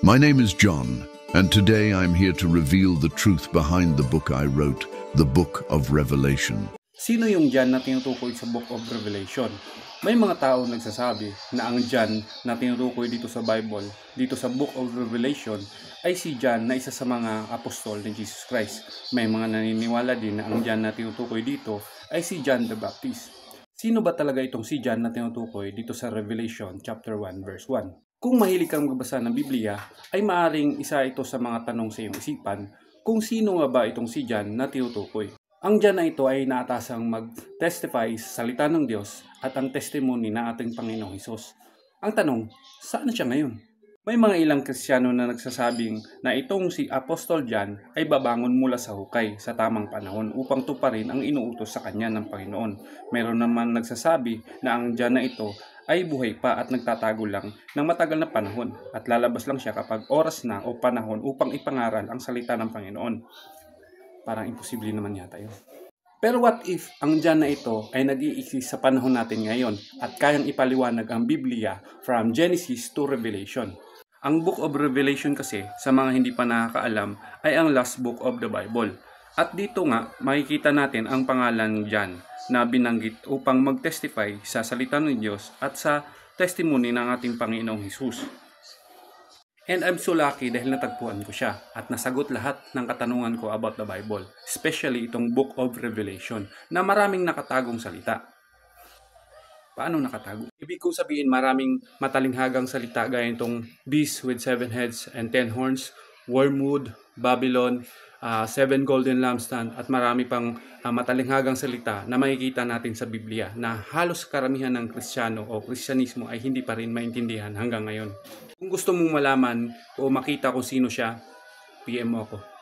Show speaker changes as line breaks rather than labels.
My name is John, and today I'm here to reveal the truth behind the book I wrote, the Book of Revelation.
Sino yung John na tinutukoy sa Book of Revelation? May mga tao nagsasabi na ang John na tinutukoy dito sa Bible, dito sa Book of Revelation, ay si John na isa sa mga apostol ni Jesus Christ. May mga naniniwala din na ang John na tinutukoy dito ay si John the Baptist. Sino ba talaga itong si John na tinutukoy dito sa Revelation chapter 1 verse 1? Kung mahilig kang magbasa ng Biblia, ay maaaring isa ito sa mga tanong sa iyong isipan kung sino nga ba itong si John na tinutukoy. Ang John na ito ay naatasang mag-testify sa salita ng Diyos at ang testimony ng ating Panginoong Hesus. Ang tanong, saan siya ngayon? May mga ilang Kristiyano na nagsasabing na itong si Apostol John ay babangon mula sa hukay sa tamang panahon upang tuparin ang inuutos sa kanya ng Panginoon. Meron naman nagsasabi na ang John na ito ay buhay pa at nagtatago lang ng matagal na panahon at lalabas lang siya kapag oras na o panahon upang ipangaral ang salita ng Panginoon. Parang imposible naman yata yun. Pero what if ang John na ito ay nag-i-exist sa panahon natin ngayon at kayang ipaliwanag ang Biblia from Genesis to Revelation? Ang Book of Revelation kasi, sa mga hindi pa nakakaalam, ay ang last book of the Bible. At dito nga, makikita natin ang pangalan John na binanggit upang mag-testify sa salita ng Diyos at sa testimony ng ating Panginoong Hesus. And I'm so lucky dahil natagpuan ko siya at nasagot lahat ng katanungan ko about the Bible, especially itong Book of Revelation na maraming nakatagong salita. Paano nakatago? Ibig kong sabihin maraming matalinghagang salita gaya itong beast with 7 heads and 10 horns, wormwood, Babylon, 7 golden lampstand at marami pang matalinghagang salita na makikita natin sa Biblia na halos karamihan ng Kristiyano o Kristyanismo ay hindi pa rin maintindihan hanggang ngayon. Kung gusto mong malaman o makita kung sino siya, PM mo ako.